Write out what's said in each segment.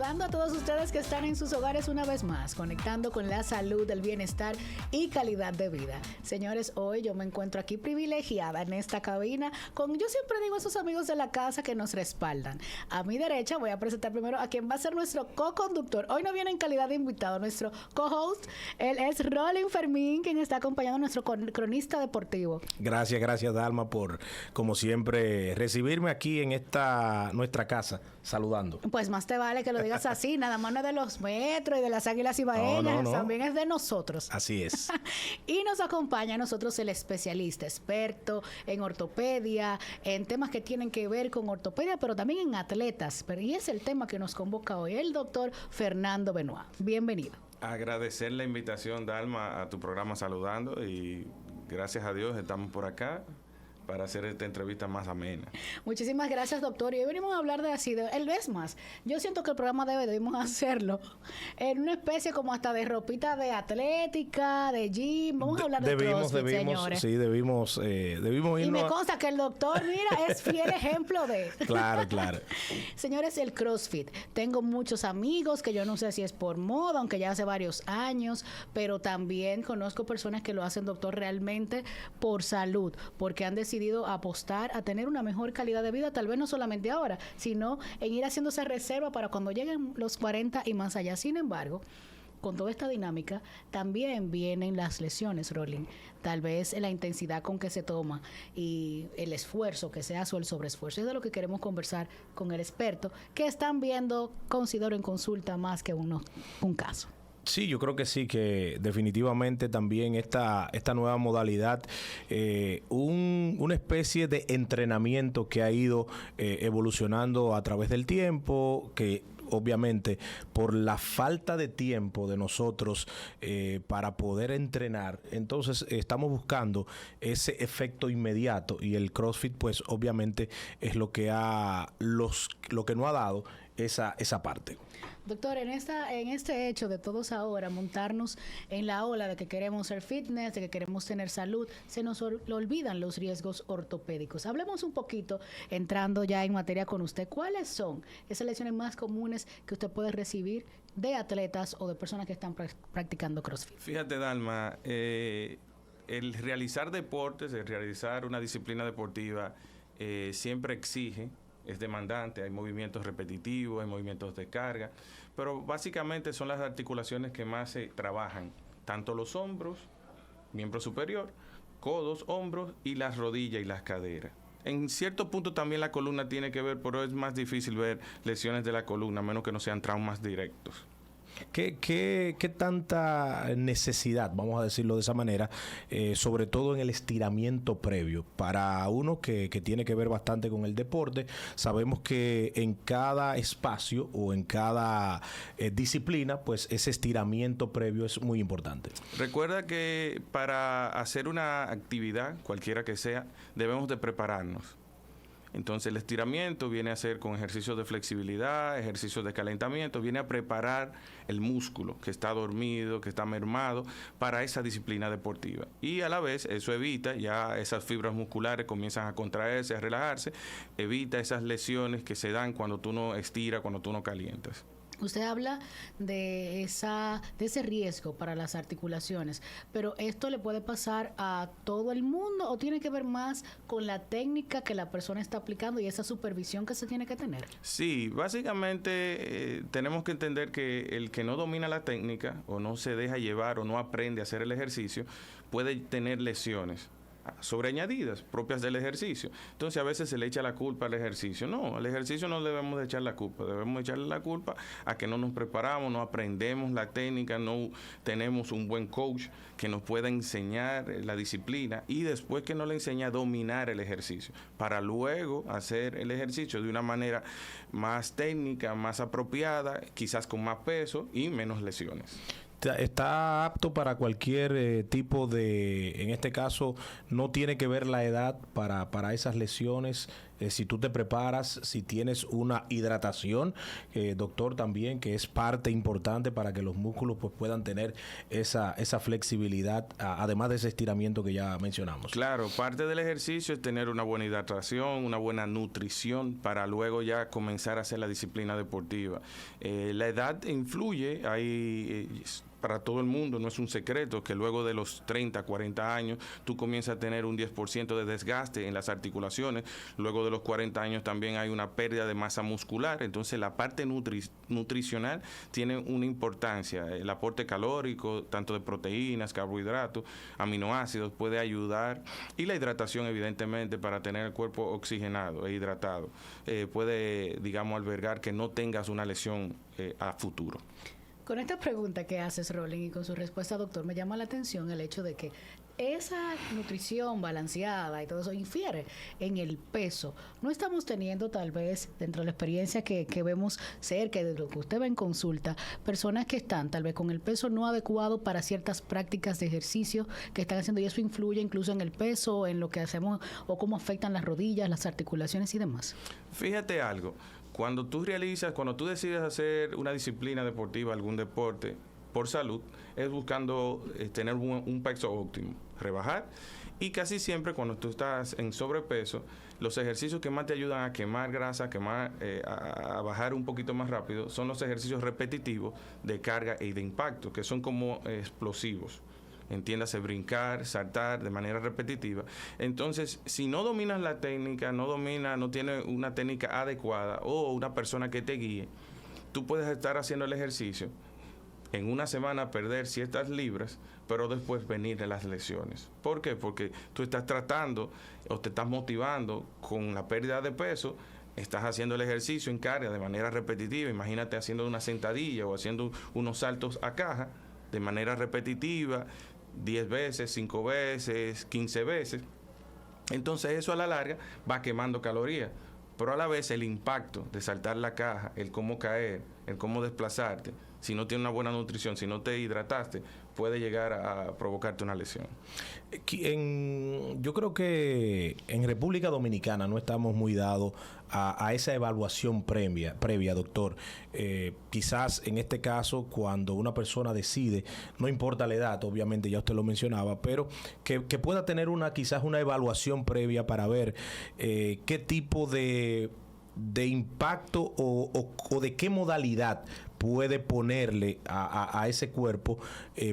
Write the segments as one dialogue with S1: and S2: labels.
S1: saludando a todos ustedes que están en sus hogares una vez más, conectando con la salud, el bienestar y calidad de vida. Señores, hoy yo me encuentro aquí privilegiada en esta cabina con, yo siempre digo a esos amigos de la casa que nos respaldan. A mi derecha voy a presentar primero a quien va a ser nuestro co-conductor. Hoy no viene en calidad de invitado, nuestro co-host. Él es Rolin Fermín, quien está acompañando a nuestro cronista deportivo.
S2: Gracias Dalma por, como siempre, recibirme aquí en esta nuestra casa, saludando.
S1: Pues más te vale que lo digas así, nada más no es de los metros y de las águilas ibaeñas, no. También es de nosotros.
S2: Así es.
S1: Y nos acompaña a nosotros el especialista, experto en ortopedia, en temas que tienen que ver con ortopedia, pero también en atletas. Y es el tema que nos convoca hoy, el doctor Fernando Benoit. Bienvenido.
S3: Agradecer la invitación, Dalma, a tu programa Saludando, y gracias a Dios estamos por acá para hacer esta entrevista más amena.
S1: Muchísimas gracias, doctor. Y hoy venimos a hablar de así, el vez más. Yo siento que el programa debemos hacerlo en una especie como hasta de ropita de atlética, de gym. Vamos a hablar de CrossFit, señores.
S2: Sí, debimos irnos.
S1: Y me consta que el doctor, mira, es fiel ejemplo de...
S2: Claro.
S1: Señores, el CrossFit. Tengo muchos amigos que yo no sé si es por moda, aunque ya hace varios años, pero también conozco personas que lo hacen, doctor, realmente por salud, porque han decidido apostar a tener una mejor calidad de vida, tal vez no solamente ahora, sino en ir haciendo esa reserva para cuando lleguen los 40 y más allá. Sin embargo, con toda esta dinámica, también vienen las lesiones, Rolling. Tal vez la intensidad con que se toma y el esfuerzo que se hace o el sobreesfuerzo. Es de lo que queremos conversar con el experto, que están viendo, considero en consulta, más que un caso.
S2: Sí, yo creo que sí, que definitivamente también esta nueva modalidad, una especie de entrenamiento que ha ido evolucionando a través del tiempo, que obviamente por la falta de tiempo de nosotros para poder entrenar, entonces estamos buscando ese efecto inmediato, y el CrossFit pues obviamente es lo que no ha dado esa parte.
S1: Doctor, en este hecho de todos ahora montarnos en la ola de que queremos ser fitness, de que queremos tener salud, se nos olvidan los riesgos ortopédicos. Hablemos un poquito, entrando ya en materia con usted, ¿cuáles son esas lesiones más comunes que usted puede recibir de atletas o de personas que están practicando CrossFit?
S3: Fíjate, Dalma, el realizar deportes, el realizar una disciplina deportiva siempre exige, es demandante, hay movimientos repetitivos, hay movimientos de carga, pero básicamente son las articulaciones que más se trabajan, tanto los hombros, miembro superior, codos, hombros y las rodillas y las caderas. En cierto punto también la columna tiene que ver, pero es más difícil ver lesiones de la columna, a menos que no sean traumas directos.
S2: ¿Qué tanta necesidad, vamos a decirlo de esa manera, sobre todo en el estiramiento previo? Para uno que tiene que ver bastante con el deporte, sabemos que en cada espacio o en cada disciplina, pues ese estiramiento previo es muy importante.
S3: Recuerda que para hacer una actividad, cualquiera que sea, debemos de prepararnos. Entonces el estiramiento viene a ser con ejercicios de flexibilidad, ejercicios de calentamiento, viene a preparar el músculo que está dormido, que está mermado para esa disciplina deportiva. Y a la vez eso evita, ya esas fibras musculares comienzan a contraerse, a relajarse, evita esas lesiones que se dan cuando tú no estiras, cuando tú no calientas.
S1: Usted habla de ese riesgo para las articulaciones, pero ¿esto le puede pasar a todo el mundo o tiene que ver más con la técnica que la persona está aplicando y esa supervisión que se tiene que tener?
S3: Sí, básicamente tenemos que entender que el que no domina la técnica o no se deja llevar o no aprende a hacer el ejercicio puede tener lesiones sobreañadidas propias del ejercicio. Entonces a veces se le echa la culpa al ejercicio. No, al ejercicio no debemos de echar la culpa, debemos echarle la culpa a que no nos preparamos, no aprendemos la técnica, no tenemos un buen coach que nos pueda enseñar la disciplina y después que nos le enseña a dominar el ejercicio para luego hacer el ejercicio de una manera más técnica, más apropiada, quizás con más peso y menos lesiones.
S2: Está apto para cualquier tipo de, en este caso, no tiene que ver la edad para esas lesiones. si tú te preparas, si tienes una hidratación, doctor, también, que es parte importante para que los músculos pues puedan tener esa flexibilidad, además de ese estiramiento que ya mencionamos.
S3: Claro, parte del ejercicio es tener una buena hidratación, una buena nutrición para luego ya comenzar a hacer la disciplina deportiva. La edad influye, para todo el mundo, no es un secreto que luego de los 30, 40 años tú comienzas a tener un 10% de desgaste en las articulaciones, luego de los 40 años también hay una pérdida de masa muscular, entonces la parte nutricional tiene una importancia, el aporte calórico, tanto de proteínas, carbohidratos, aminoácidos puede ayudar, y la hidratación evidentemente para tener el cuerpo oxigenado e hidratado, puede, digamos, albergar que no tengas una lesión a futuro.
S1: Con esta pregunta que haces, Rolling, y con su respuesta, doctor, me llama la atención el hecho de que esa nutrición balanceada y todo eso infiere en el peso. No estamos teniendo, tal vez, dentro de la experiencia que vemos cerca de lo que usted ve en consulta, personas que están tal vez con el peso no adecuado para ciertas prácticas de ejercicio que están haciendo, y eso influye incluso en el peso, en lo que hacemos o cómo afectan las rodillas, las articulaciones y demás.
S3: Fíjate algo. Cuando tú decides hacer una disciplina deportiva, algún deporte por salud, es buscando tener un peso óptimo, rebajar, y casi siempre cuando tú estás en sobrepeso, los ejercicios que más te ayudan a quemar grasa, a bajar un poquito más rápido, son los ejercicios repetitivos de carga y de impacto, que son como explosivos. Entiéndase, brincar, saltar de manera repetitiva. Entonces, si no dominas la técnica, no tienes una técnica adecuada o una persona que te guíe, tú puedes estar haciendo el ejercicio, en una semana perder ciertas libras, pero después venir las lesiones. ¿Por qué? Porque tú estás tratando o te estás motivando con la pérdida de peso, estás haciendo el ejercicio en carga de manera repetitiva, imagínate haciendo una sentadilla o haciendo unos saltos a caja de manera repetitiva, 10 veces, 5 veces, 15 veces. Entonces eso a la larga va quemando calorías, pero a la vez el impacto de saltar la caja, el cómo caer, el cómo desplazarte, si no tienes una buena nutrición, si no te hidrataste, puede llegar a provocarte una lesión.
S2: Yo creo que en República Dominicana no estamos muy dados a esa evaluación previa, doctor. Quizás en este caso, cuando una persona decide, no importa la edad, obviamente ya usted lo mencionaba, pero que pueda tener quizás una evaluación previa para ver qué tipo de impacto o de qué modalidad puede ponerle a ese cuerpo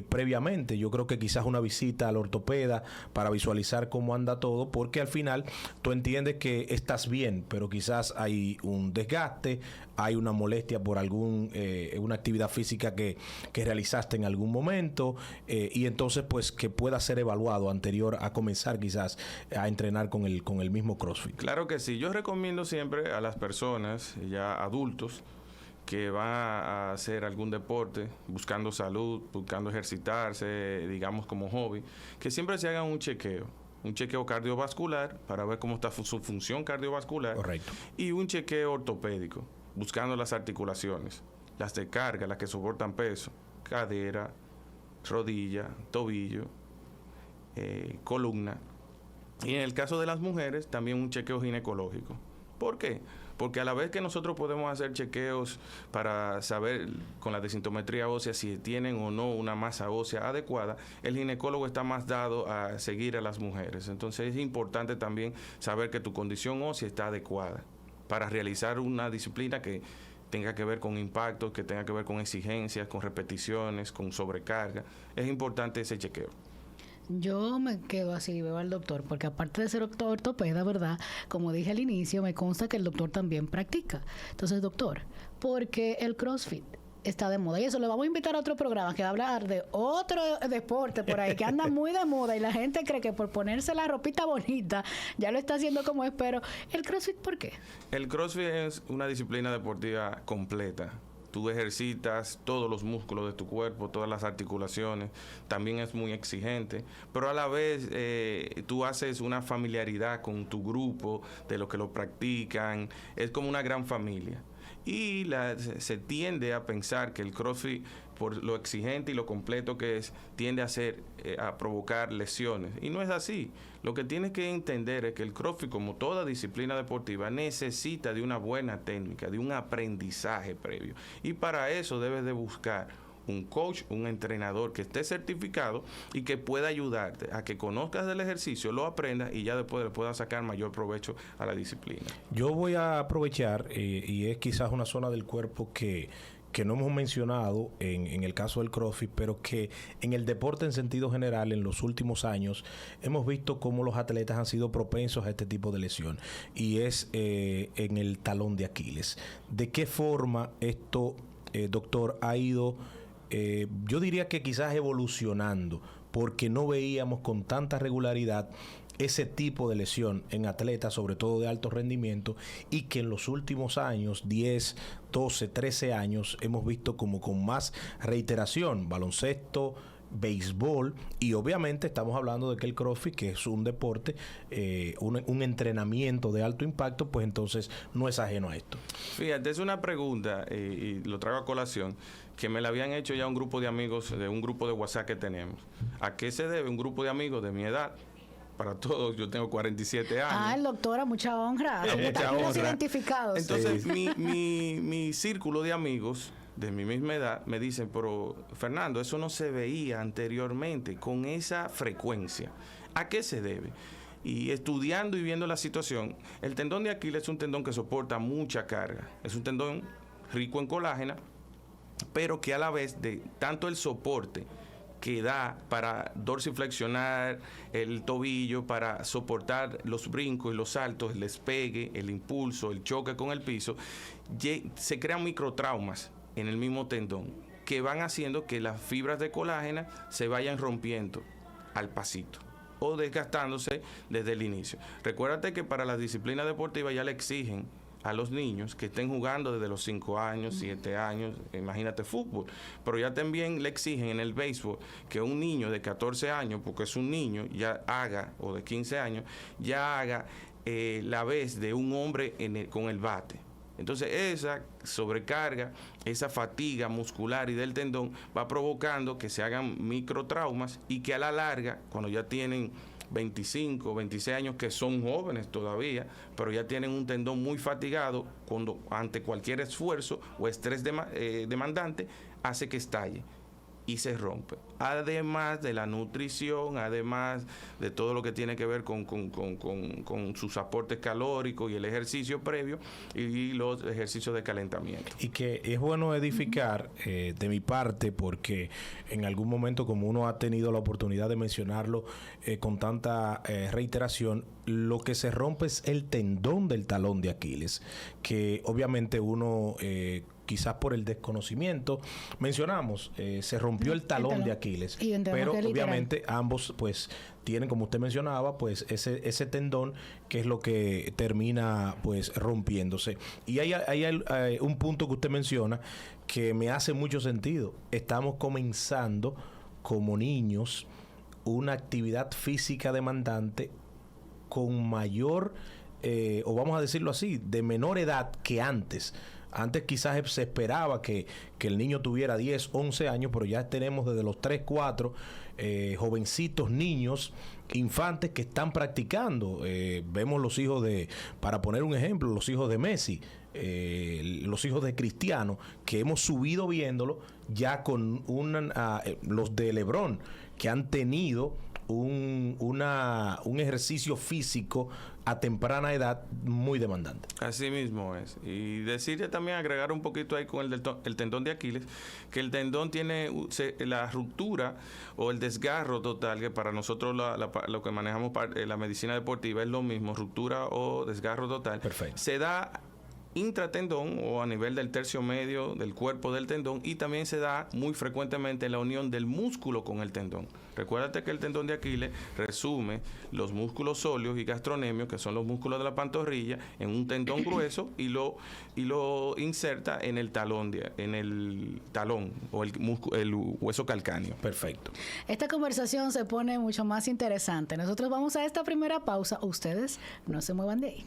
S2: previamente. Yo creo que quizás una visita al ortopeda para visualizar cómo anda todo, porque al final tú entiendes que estás bien, pero quizás hay un desgaste, hay una molestia por una actividad física que realizaste en algún momento, y entonces pues que pueda ser evaluado anterior a comenzar quizás a entrenar con el mismo CrossFit.
S3: Claro que sí. Yo recomiendo siempre a las personas ya adultos que van a hacer algún deporte, buscando salud, buscando ejercitarse, digamos como hobby, que siempre se hagan un chequeo cardiovascular para ver cómo está su función cardiovascular.
S2: Correcto.
S3: Y un chequeo ortopédico, buscando las articulaciones, las de carga, las que soportan peso, cadera, rodilla, tobillo, columna. Y en el caso de las mujeres, también un chequeo ginecológico. ¿Por qué? Porque a la vez que nosotros podemos hacer chequeos para saber con la densitometría ósea si tienen o no una masa ósea adecuada, el ginecólogo está más dado a seguir a las mujeres. Entonces es importante también saber que tu condición ósea está adecuada para realizar una disciplina que tenga que ver con impactos, que tenga que ver con exigencias, con repeticiones, con sobrecarga. Es importante ese chequeo.
S1: Yo me quedo así, veo al doctor, porque aparte de ser ortopeda, ¿verdad? Como dije al inicio, me consta que el doctor también practica. Entonces, doctor, porque el CrossFit está de moda, y eso le vamos a invitar a otro programa que va a hablar de otro deporte por ahí que anda muy de moda, y la gente cree que por ponerse la ropita bonita ya lo está haciendo como es, pero el CrossFit, ¿por qué?
S3: El CrossFit es una disciplina deportiva completa. Tú ejercitas todos los músculos de tu cuerpo, todas las articulaciones, también es muy exigente, pero a la vez tú haces una familiaridad con tu grupo de los que lo practican, es como una gran familia. Y se tiende a pensar que el CrossFit, por lo exigente y lo completo que es, tiende a provocar lesiones. Y no es así. Lo que tienes que entender es que el CrossFit, como toda disciplina deportiva, necesita de una buena técnica, de un aprendizaje previo. Y para eso debes de buscar un coach, un entrenador que esté certificado y que pueda ayudarte a que conozcas del ejercicio, lo aprendas y ya después le puedas sacar mayor provecho a la disciplina.
S2: Yo voy a aprovechar, y es quizás una zona del cuerpo que no hemos mencionado en el caso del CrossFit, pero que en el deporte en sentido general en los últimos años hemos visto cómo los atletas han sido propensos a este tipo de lesión, y es en el talón de Aquiles. ¿De qué forma esto, doctor, ha ido, yo diría que quizás evolucionando, porque no veíamos con tanta regularidad ese tipo de lesión en atletas, sobre todo de alto rendimiento, y que en los últimos años, 10, 12, 13 años, hemos visto como con más reiteración, baloncesto, béisbol, y obviamente estamos hablando de que el CrossFit, que es un deporte, un entrenamiento de alto impacto, pues entonces no es ajeno a esto.
S3: Fíjate, es una pregunta, y lo traigo a colación, que me la habían hecho ya un grupo de amigos, de un grupo de WhatsApp que tenemos. ¿A qué se debe un grupo de amigos de mi edad? Para todos, yo tengo 47 años.
S1: El doctor, a mucha honra.
S3: Mucha honra.
S1: Identificados.
S3: Entonces, mi círculo de amigos de mi misma edad me dicen, pero Fernando, eso no se veía anteriormente con esa frecuencia. ¿A qué se debe? Y estudiando y viendo la situación, el tendón de Aquiles es un tendón que soporta mucha carga. Es un tendón rico en colágeno, pero que a la vez de tanto el soporte que da para dorsiflexionar el tobillo, para soportar los brincos y los saltos, el despegue, el impulso, el choque con el piso, se crean microtraumas en el mismo tendón que van haciendo que las fibras de colágeno se vayan rompiendo al pasito o desgastándose desde el inicio. Recuérdate que para las disciplinas deportivas ya le exigen a los niños que estén jugando desde los 5 años, 7 años, imagínate fútbol, pero ya también le exigen en el béisbol que un niño de 14 años, porque es un niño, ya haga, o de 15 años, ya haga la vez de un hombre con el bate. Entonces esa sobrecarga, esa fatiga muscular y del tendón va provocando que se hagan microtraumas y que a la larga, cuando ya tienen 25, 26 años, que son jóvenes todavía, pero ya tienen un tendón muy fatigado, cuando ante cualquier esfuerzo o estrés demandante, hace que estalle y se rompe. Además de la nutrición, además de todo lo que tiene que ver con sus aportes calóricos y el ejercicio previo y los ejercicios de calentamiento.
S2: Y que es bueno edificar de mi parte, porque en algún momento, como uno ha tenido la oportunidad de mencionarlo con tanta reiteración, lo que se rompe es el tendón del talón de Aquiles, que obviamente uno quizás por el desconocimiento mencionamos, se rompió el talón de Aquiles, pero obviamente ambos pues tienen, como usted mencionaba, pues ese tendón que es lo que termina pues rompiéndose. Y hay un punto que usted menciona que me hace mucho sentido. Estamos comenzando como niños una actividad física demandante con mayor, o vamos a decirlo así, de menor edad que antes. Antes quizás se esperaba que el niño tuviera 10, 11 años, pero ya tenemos desde los 3, 4 jovencitos, niños, infantes que están practicando. Vemos los hijos para poner un ejemplo, los hijos de Messi, los hijos de Cristiano, que hemos subido viéndolo ya con los de LeBron, que han tenido un ejercicio físico a temprana edad muy demandante.
S3: Así mismo es. Y decirle también, agregar un poquito ahí con el tendón de Aquiles, que el tendón tiene la ruptura o el desgarro total, que para nosotros lo que manejamos la medicina deportiva es lo mismo, ruptura o desgarro total.
S2: Perfecto.
S3: Se da intratendón o a nivel del tercio medio del cuerpo del tendón, y también se da muy frecuentemente en la unión del músculo con el tendón. Recuérdate que el tendón de Aquiles resume los músculos sóleos y gastrocnemios, que son los músculos de la pantorrilla, en un tendón grueso y lo inserta en el talón o el hueso calcáneo.
S2: Perfecto.
S1: Esta conversación se pone mucho más interesante. Nosotros vamos a esta primera pausa. Ustedes no se muevan de ahí.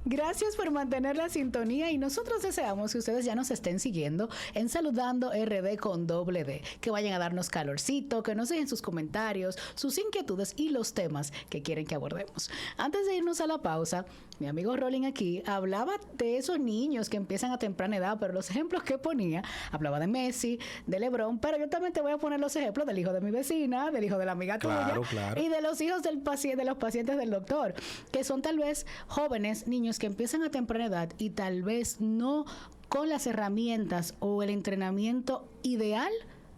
S1: Gracias por mantener la sintonía y nosotros deseamos que ustedes ya nos estén siguiendo en Saludando RD con doble D, que vayan a darnos calorcito, que nos dejen sus comentarios, sus inquietudes y los temas que quieren que abordemos. Antes de irnos a la pausa, mi amigo Rolling aquí hablaba de esos niños que empiezan a temprana edad, pero los ejemplos que ponía, hablaba de Messi, de LeBron, pero yo también te voy a poner los ejemplos del hijo de mi vecina, del hijo de la amiga tuya y de los hijos del de los pacientes del doctor, que son tal vez jóvenes, niños que empiezan a temprana edad y tal vez no con las herramientas o el entrenamiento ideal,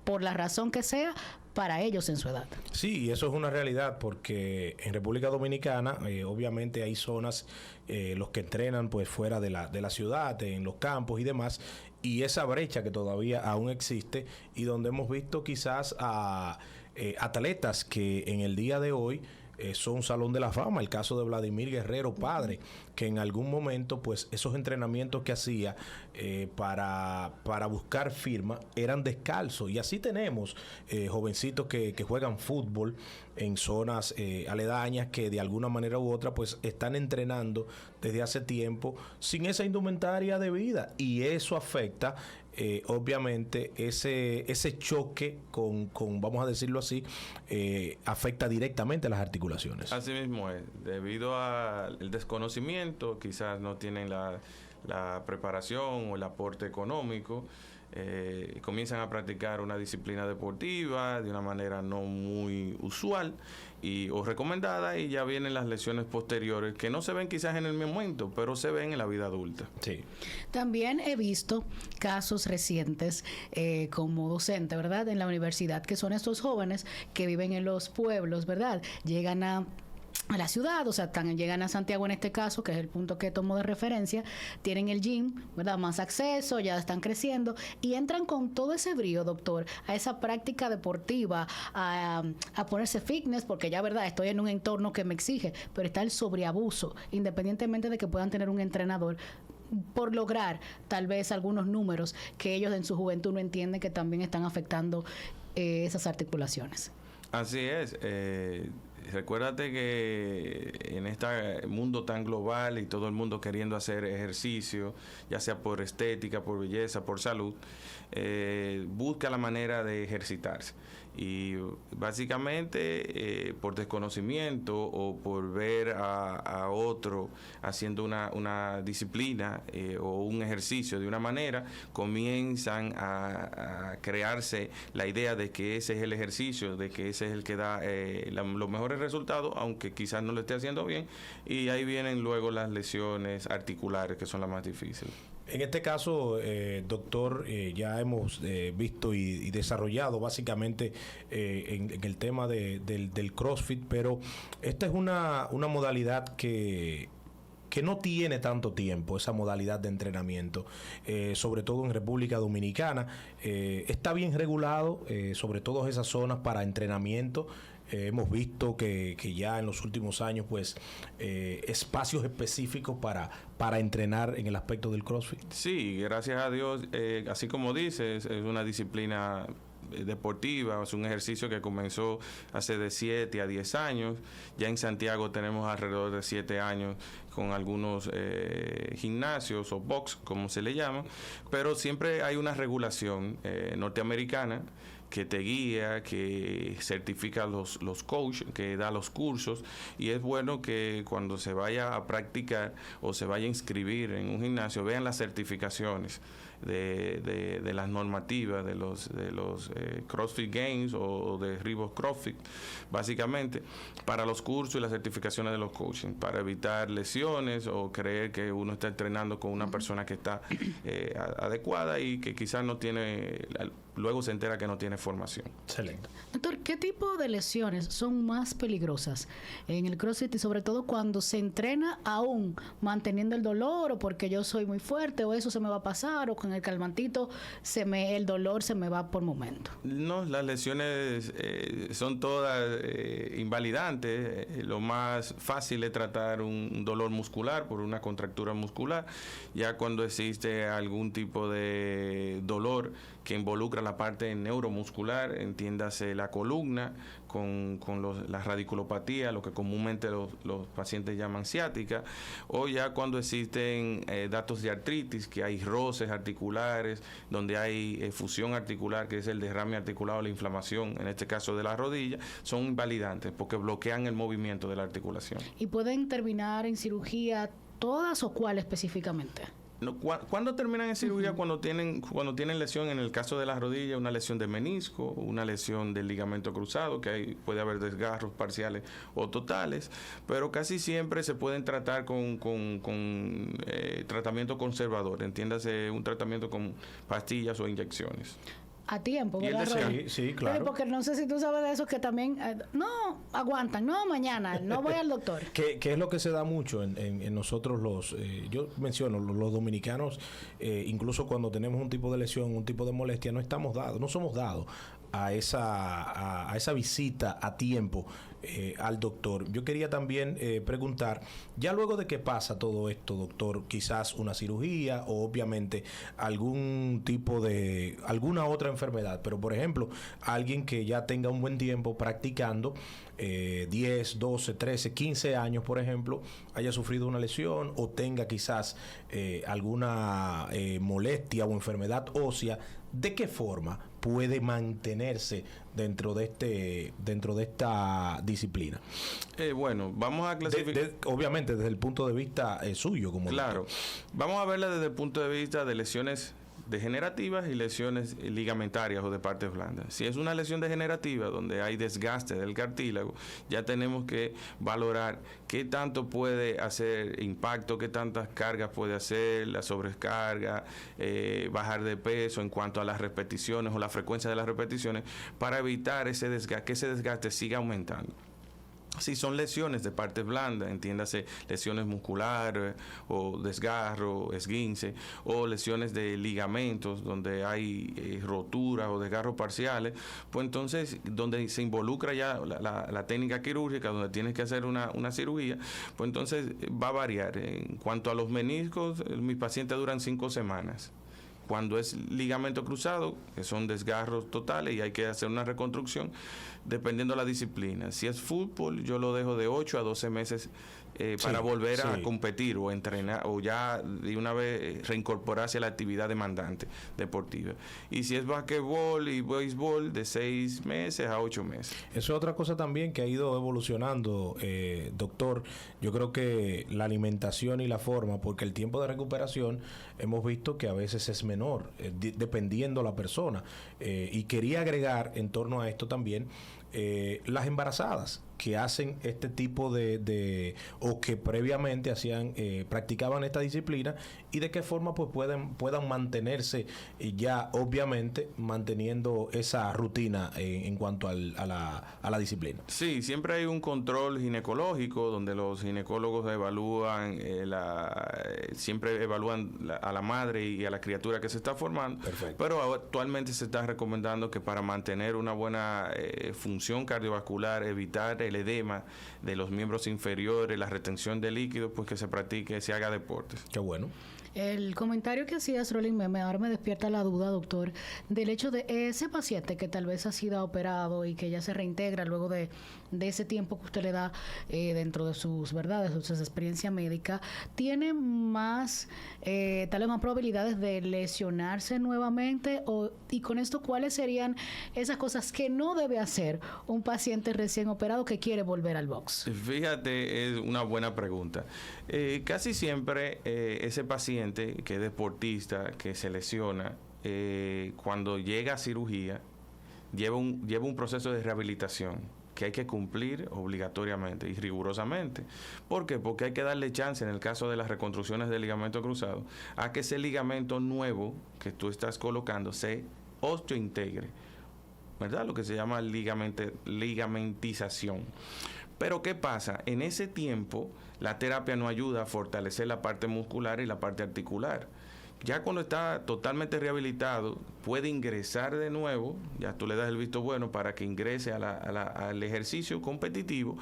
S1: por la razón que sea, para ellos en su edad.
S2: Sí, y eso es una realidad porque en República Dominicana obviamente hay zonas, los que entrenan pues fuera de la ciudad, en los campos y demás, y esa brecha que todavía aún existe y donde hemos visto quizás a atletas que en el día de hoy son un salón de la fama. El caso de Vladimir Guerrero, padre, que en algún momento pues esos entrenamientos que hacía para buscar firma eran descalzos, y así tenemos jovencitos que juegan fútbol en zonas aledañas que de alguna manera u otra pues están entrenando desde hace tiempo sin esa indumentaria de vida, y eso afecta obviamente ese choque con vamos a decirlo así, afecta directamente a las articulaciones.
S3: Así mismo es, debido al desconocimiento, quizás no tienen la preparación o el aporte económico, comienzan a practicar una disciplina deportiva de una manera no muy usual o recomendada, y ya vienen las lesiones posteriores que no se ven quizás en el momento, pero se ven en la vida adulta.
S2: Sí.
S1: También he visto casos recientes como docente, ¿verdad?, en la universidad, que son estos jóvenes que viven en los pueblos, ¿verdad? Llegan a la ciudad, o sea, llegan a Santiago en este caso, que es el punto que tomo de referencia, tienen el gym, ¿verdad?, más acceso, ya están creciendo y entran con todo ese brío, doctor, a esa práctica deportiva, a ponerse fitness, porque ya, ¿verdad?, estoy en un entorno que me exige, pero está el sobreabuso, independientemente de que puedan tener un entrenador, por lograr tal vez algunos números que ellos en su juventud no entienden que también están afectando esas articulaciones.
S3: Así es. Recuérdate que en este mundo tan global y todo el mundo queriendo hacer ejercicio, ya sea por estética, por belleza, por salud, busca la manera de ejercitarse. Y básicamente por desconocimiento o por ver a otro haciendo una disciplina o un ejercicio de una manera, comienzan a crearse la idea de que ese es el ejercicio, de que ese es el que da los mejores resultados, aunque quizás no lo esté haciendo bien, y ahí vienen luego las lesiones articulares, que son las más difíciles.
S2: En este caso, doctor, ya hemos visto y desarrollado básicamente en el tema del CrossFit, pero esta es una modalidad que no tiene tanto tiempo, esa modalidad de entrenamiento, sobre todo en República Dominicana. Está bien regulado, sobre todo esas zonas para entrenamiento. Hemos visto que ya en los últimos años pues espacios específicos para entrenar en el aspecto del CrossFit.
S3: Sí, gracias a Dios, así como dices, es una disciplina deportiva, es un ejercicio que comenzó hace de 7 a 10 años. Ya en Santiago tenemos alrededor de 7 años con algunos gimnasios o box, como se le llama, pero siempre hay una regulación norteamericana que te guía, que certifica los coaches, que da los cursos, y es bueno que cuando se vaya a practicar o se vaya a inscribir en un gimnasio vean las certificaciones de las normativas de los CrossFit Games o de Reebok CrossFit, básicamente para los cursos y las certificaciones de los coaches, para evitar lesiones o creer que uno está entrenando con una persona que está adecuada y que quizás no tiene, luego se entera que no tiene formación.
S2: Excelente.
S1: Doctor, ¿qué tipo de lesiones son más peligrosas en el CrossFit, y sobre todo cuando se entrena aún manteniendo el dolor, o porque yo soy muy fuerte, o eso se me va a pasar, o con el calmantito el dolor se me va por momento?
S3: No, las lesiones son todas invalidantes. Lo más fácil es tratar un dolor muscular por una contractura muscular. Ya cuando existe algún tipo de dolor que involucra la parte neuromuscular, entiéndase la columna, columna, con la radiculopatía, lo que comúnmente los pacientes llaman ciática, o ya cuando existen datos de artritis, que hay roces articulares, donde hay fusión articular, que es el derrame articular o la inflamación, en este caso de la rodilla, son invalidantes porque bloquean el movimiento de la articulación.
S1: ¿Y pueden terminar en cirugía todas o cuál específicamente?
S3: No, ¿cuándo terminan en cirugía? Cuando tienen lesión, en el caso de la rodilla, una lesión de menisco, una lesión del ligamento cruzado, que puede haber desgarros parciales o totales, pero casi siempre se pueden tratar con tratamiento conservador, entiéndase un tratamiento con pastillas o inyecciones.
S1: A tiempo,
S3: ¿Y el
S1: ¿verdad,
S3: deseo?
S1: Roy?
S2: Sí, claro.
S1: Pero porque no sé si tú sabes de esos que también, no, aguantan, no, mañana, no voy al doctor.
S2: ¿Qué es lo que se da mucho en nosotros yo menciono, los dominicanos, incluso cuando tenemos un tipo de lesión, un tipo de molestia, no somos dados a esa visita a tiempo al doctor. Yo quería también preguntar, ya luego de que pasa todo esto, doctor, quizás una cirugía o obviamente alguna otra enfermedad, pero por ejemplo, alguien que ya tenga un buen tiempo practicando, 10, 12, 13, 15 años, por ejemplo, haya sufrido una lesión o tenga quizás alguna molestia o enfermedad ósea, ¿de qué forma puede mantenerse dentro de esta disciplina?
S3: Bueno, vamos a clasificar.
S2: Obviamente desde el punto de vista suyo, como
S3: claro,
S2: doctor.
S3: Vamos a verla desde el punto de vista de lesiones degenerativas y lesiones ligamentarias o de partes blandas. Si es una lesión degenerativa donde hay desgaste del cartílago, ya tenemos que valorar qué tanto puede hacer impacto, qué tantas cargas puede hacer, la sobrecarga, bajar de peso en cuanto a las repeticiones o la frecuencia de las repeticiones, para evitar que ese desgaste siga aumentando. Si son lesiones de partes blandas, entiéndase lesiones musculares o desgarro, esguince, o lesiones de ligamentos donde hay roturas o desgarros parciales, pues entonces donde se involucra ya la técnica quirúrgica, donde tienes que hacer una cirugía, pues entonces va a variar. En cuanto a los meniscos, mis pacientes duran 5 semanas. Cuando es ligamento cruzado, que son desgarros totales y hay que hacer una reconstrucción, dependiendo de la disciplina. Si es fútbol, yo lo dejo de 8 a 12 meses para volver a competir o entrenar, o ya de una vez reincorporarse a la actividad demandante deportiva. Y si es basquetbol y béisbol, de 6 meses a 8 meses.
S2: Eso es otra cosa también que ha ido evolucionando, doctor. Yo creo que la alimentación y la forma, porque el tiempo de recuperación hemos visto que a veces es menor, dependiendo la persona. Y quería agregar en torno a esto también las embarazadas que hacen este tipo o que previamente practicaban esta disciplina, y de qué forma pues puedan mantenerse ya obviamente manteniendo esa rutina en cuanto a la disciplina.
S3: Sí, siempre hay un control ginecológico donde los ginecólogos evalúan siempre evalúan a la madre y a la criatura que se está formando.
S2: Perfecto.
S3: Pero actualmente se está recomendando que para mantener una buena función cardiovascular, evitar el edema de los miembros inferiores, la retención de líquidos, pues que se haga deportes.
S2: Qué bueno.
S1: El comentario que hacías, Rolín, ahora me despierta la duda, doctor, del hecho de ese paciente que tal vez ha sido operado y que ya se reintegra luego de ese tiempo que usted le da dentro de sus verdades, de su experiencia médica, tiene más, tal vez más probabilidades de lesionarse nuevamente, y con esto, ¿cuáles serían esas cosas que no debe hacer un paciente recién operado que quiere volver al box?
S3: Fíjate, es una buena pregunta. Casi siempre ese paciente que es deportista, que se lesiona, cuando llega a cirugía, lleva un proceso de rehabilitación que hay que cumplir obligatoriamente y rigurosamente. ¿Por qué? Porque hay que darle chance, en el caso de las reconstrucciones del ligamento cruzado, a que ese ligamento nuevo que tú estás colocando se osteointegre, ¿verdad? Lo que se llama ligamentización. Pero ¿qué pasa? En ese tiempo, la terapia no ayuda a fortalecer la parte muscular y la parte articular. Ya cuando está totalmente rehabilitado, puede ingresar de nuevo, ya tú le das el visto bueno para que ingrese al ejercicio competitivo.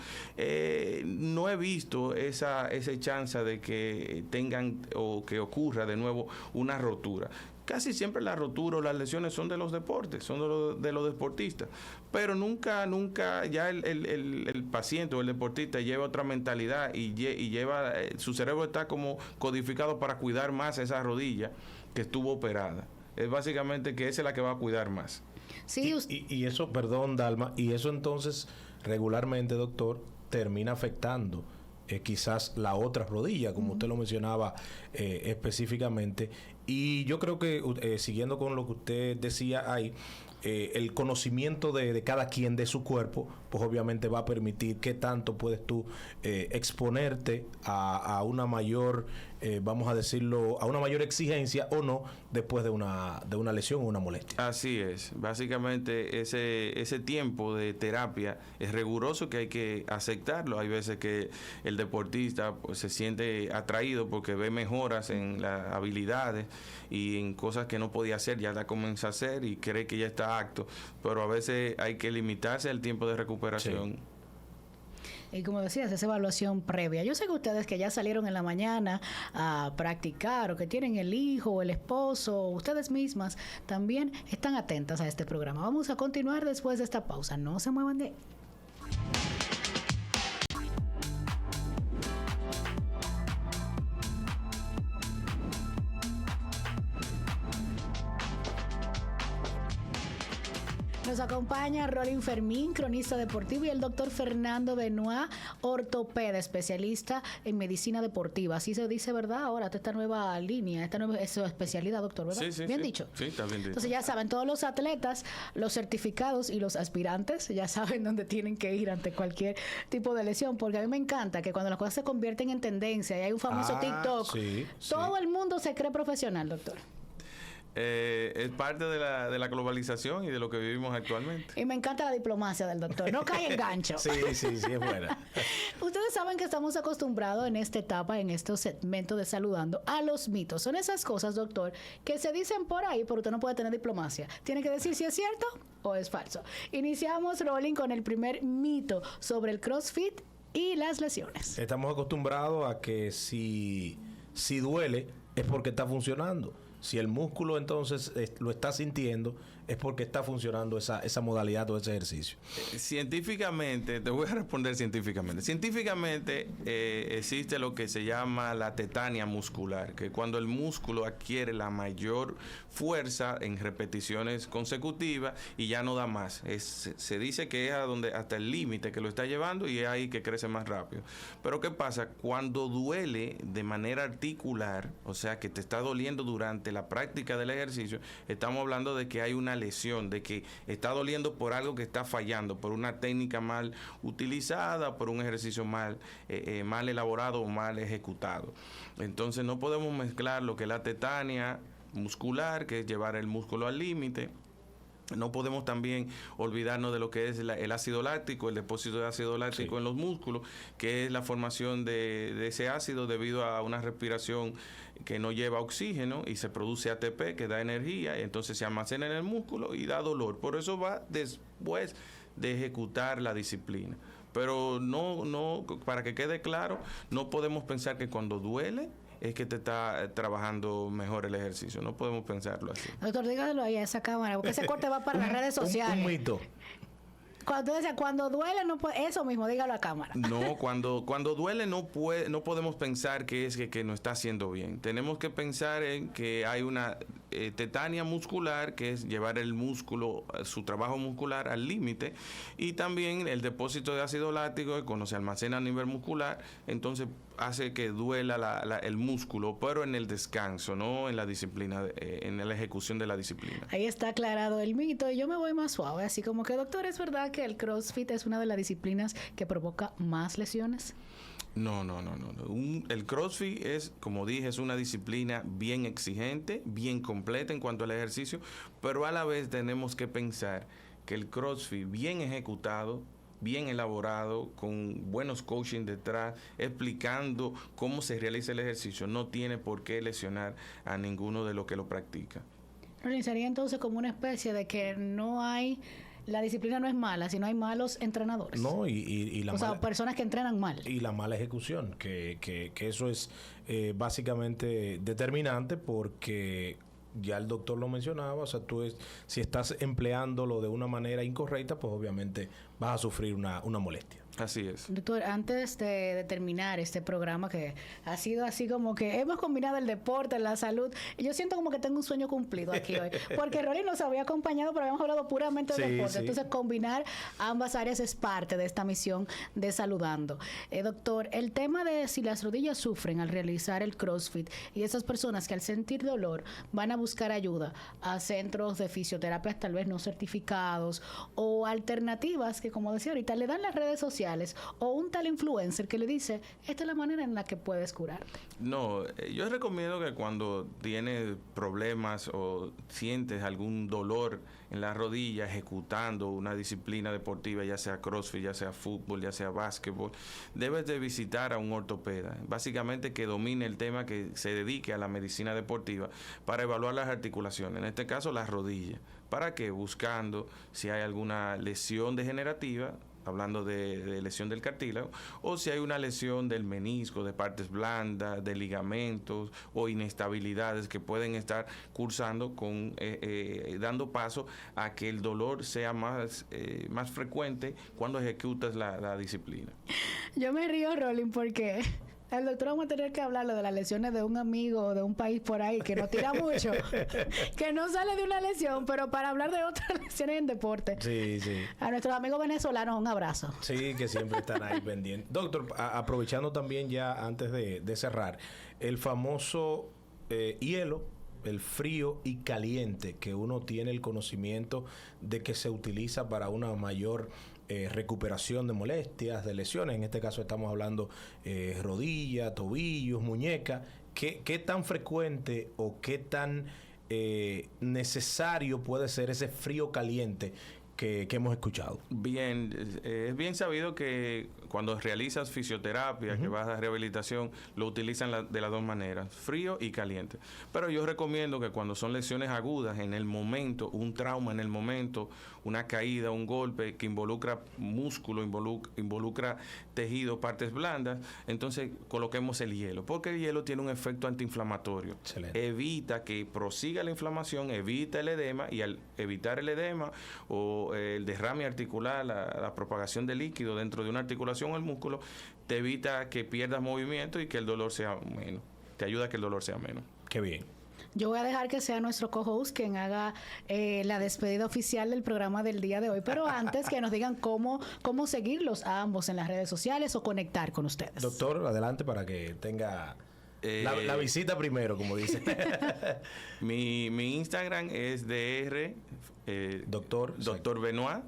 S3: No he visto esa chance de que tengan o que ocurra de nuevo una rotura. casi siempre las roturas o las lesiones son de los deportes, son de los deportistas, pero nunca ya el paciente o el deportista lleva otra mentalidad y lleva, su cerebro está como codificado para cuidar más esa rodilla que estuvo operada. Es básicamente que esa es la que va a cuidar más.
S1: Sí,
S2: y eso, perdón, Dalma, y eso entonces regularmente, doctor, termina afectando quizás la otra rodilla, como usted lo mencionaba específicamente. Y yo creo que, siguiendo con lo que usted decía ahí, el conocimiento de cada quien de su cuerpo, pues obviamente va a permitir qué tanto puedes tú exponerte a una mayor, vamos a decirlo, a una mayor exigencia o no después de una lesión o una molestia.
S3: Así es. Básicamente ese tiempo de terapia es riguroso, que hay que aceptarlo. Hay veces que el deportista pues se siente atraído porque ve mejoras en las habilidades y en cosas que no podía hacer, ya la comienza a hacer y cree que ya está acto, pero a veces hay que limitarse al tiempo de recuperación.
S1: Sí. Y como decías, esa evaluación previa. Yo sé que ustedes que ya salieron en la mañana a practicar o que tienen el hijo o el esposo, ustedes mismas también están atentas a este programa. Vamos a continuar después de esta pausa. No se muevan de ahí. Nos acompaña Rolin Fermín, cronista deportivo, y el doctor Fernando Benoit, ortopeda, especialista en medicina deportiva. Así se dice, ¿verdad? Ahora, esta nueva línea, es su especialidad, doctor, ¿verdad?
S3: Sí,
S1: bien dicho.
S3: Sí, está bien dicho.
S1: Entonces ya saben, todos los atletas, los certificados y los aspirantes ya saben dónde tienen que ir ante cualquier tipo de lesión, porque a mí me encanta que cuando las cosas se convierten en tendencia y hay un famoso TikTok, todo el mundo se cree profesional, doctor.
S3: Es parte de la globalización y de lo que vivimos actualmente.
S1: Y me encanta la diplomacia del doctor. No cae en gancho.
S2: Sí, es buena.
S1: Ustedes saben que estamos acostumbrados en esta etapa, en este segmento de Saludando, a los mitos. Son esas cosas, doctor, que se dicen por ahí, pero usted no puede tener diplomacia. Tiene que decir si es cierto o es falso. Iniciamos, Rolling, con el primer mito sobre el CrossFit y las lesiones.
S2: Estamos acostumbrados a que si duele es porque está funcionando. Si el músculo entonces lo está sintiendo, es porque está funcionando esa modalidad o ese ejercicio.
S3: Científicamente, te voy a responder científicamente. Científicamente existe lo que se llama la tetania muscular, que cuando el músculo adquiere la mayor fuerza en repeticiones consecutivas y ya no da más. Se dice que es hasta el límite que lo está llevando y es ahí que crece más rápido. Pero ¿qué pasa? Cuando duele de manera articular, o sea que te está doliendo durante la práctica del ejercicio, estamos hablando de que hay una lesión, de que está doliendo por algo que está fallando, por una técnica mal utilizada, por un ejercicio mal elaborado o mal ejecutado. Entonces no podemos mezclar lo que es la tetania muscular, que es llevar el músculo al límite. No podemos también olvidarnos de lo que es el ácido láctico, el depósito de ácido láctico en los músculos, que es la formación de ese ácido debido a una respiración que no lleva oxígeno y se produce ATP que da energía, y entonces se almacena en el músculo y da dolor. Por eso va después de ejecutar la disciplina. Pero no, para que quede claro, no podemos pensar que cuando duele es que te está trabajando mejor el ejercicio. No podemos pensarlo así.
S1: Doctor, dígalo ahí a esa cámara, porque ese corte va para las redes sociales.
S2: Un mito.
S1: Cuando duele, no puede, eso mismo, dígalo a cámara.
S3: No, cuando duele no podemos pensar que es que no está haciendo bien. Tenemos que pensar en que hay una tetania muscular, que es llevar el músculo, su trabajo muscular al límite, y también el depósito de ácido láctico, que cuando se almacena a nivel muscular, entonces hace que duela el músculo, pero en el descanso, no en la disciplina, en la ejecución de la disciplina.
S1: Ahí está aclarado el mito, y yo me voy más suave, así como que, doctor, ¿es verdad que el CrossFit es una de las disciplinas que provoca más lesiones?
S3: No. El CrossFit es, como dije, es una disciplina bien exigente, bien completa en cuanto al ejercicio, pero a la vez tenemos que pensar que el CrossFit bien ejecutado, bien elaborado, con buenos coaching detrás, explicando cómo se realiza el ejercicio, no tiene por qué lesionar a ninguno de los que lo practica.
S1: Sería entonces como una especie de que no hay... La disciplina no es mala, sino hay malos entrenadores.
S2: No, y la
S1: sea, personas que entrenan mal.
S2: Y la mala ejecución, que eso es básicamente determinante, porque ya el doctor lo mencionaba, o sea, si estás empleándolo de una manera incorrecta, pues obviamente vas a sufrir una molestia.
S3: Así es.
S1: Doctor, antes de terminar este programa, que ha sido así como que hemos combinado el deporte, la salud, yo siento como que tengo un sueño cumplido aquí hoy, porque Rolly nos había acompañado, pero habíamos hablado puramente de deporte. Entonces, combinar ambas áreas es parte de esta misión de Saludando. Doctor, el tema de si las rodillas sufren al realizar el CrossFit y esas personas que al sentir dolor van a buscar ayuda a centros de fisioterapia tal vez no certificados o alternativas que, como decía ahorita, le dan las redes sociales o un tal influencer que le dice, esta es la manera en la que puedes curarte.
S3: No, yo recomiendo que cuando tienes problemas o sientes algún dolor en la rodilla ejecutando una disciplina deportiva, ya sea CrossFit, ya sea fútbol, ya sea básquetbol, debes de visitar a un ortopeda, básicamente que domine el tema, que se dedique a la medicina deportiva para evaluar las articulaciones, en este caso las rodillas. ¿Para qué? Buscando si hay alguna lesión degenerativa, hablando de lesión del cartílago, o si hay una lesión del menisco, de partes blandas, de ligamentos o inestabilidades que pueden estar cursando dando paso a que el dolor sea más frecuente cuando ejecutas la disciplina.
S1: Yo me río, Rolling, porque el doctor vamos a tener que hablarle de las lesiones de un amigo de un país por ahí que no tira mucho, que no sale de una lesión, pero para hablar de otras lesiones en deporte.
S2: Sí, sí.
S1: A nuestros amigos venezolanos un abrazo.
S2: Sí, que siempre están ahí pendientes. Doctor, aprovechando también ya antes de cerrar, el famoso hielo, el frío y caliente, que uno tiene el conocimiento de que se utiliza para una mayor recuperación de molestias, de lesiones. En este caso estamos hablando rodilla, tobillos, muñeca. ¿Qué tan frecuente o qué tan necesario puede ser ese frío caliente que hemos escuchado?
S3: Bien, es bien sabido que cuando realizas fisioterapia, que vas a rehabilitación, lo utilizan de las dos maneras, frío y caliente. Pero yo recomiendo que cuando son lesiones agudas, en el momento, un trauma en el momento, una caída, un golpe que involucra músculo, involucra tejido, partes blandas, entonces coloquemos el hielo, porque el hielo tiene un efecto antiinflamatorio. Excelente. Evita que prosiga la inflamación, evita el edema, y al evitar el edema o el derrame articular, la propagación de líquido dentro de una articulación o el músculo, te evita que pierdas movimiento y que el dolor sea menos. Te ayuda a que el dolor sea menos.
S2: Qué bien.
S1: Yo voy a dejar que sea nuestro co-host quien haga la despedida oficial del programa del día de hoy, pero antes que nos digan cómo seguirlos a ambos en las redes sociales o conectar con ustedes.
S2: Doctor, adelante para que tenga la visita primero, como dice.
S3: mi Instagram es Dr. Benoit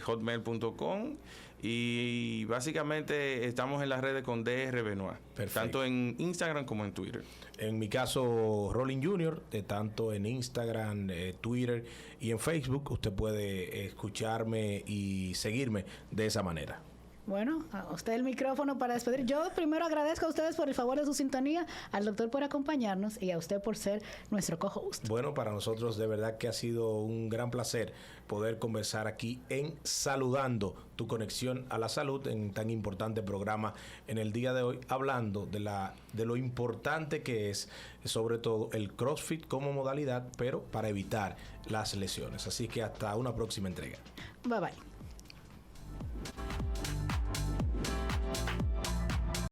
S3: @hotmail.com, y básicamente estamos en las redes con Dr. Benoit. Perfecto. Tanto en Instagram como en Twitter.
S2: En mi caso, Rolling Jr., tanto en Instagram, Twitter y en Facebook, usted puede escucharme y seguirme de esa manera.
S1: Bueno, a usted el micrófono para despedir. Yo primero agradezco a ustedes por el favor de su sintonía, al doctor por acompañarnos y a usted por ser nuestro co-host.
S2: Bueno, para nosotros de verdad que ha sido un gran placer poder conversar aquí en Saludando, tu conexión a la salud, en tan importante programa en el día de hoy, hablando de lo importante que es, sobre todo, el CrossFit como modalidad, pero para evitar las lesiones. Así que hasta una próxima entrega.
S1: Bye bye.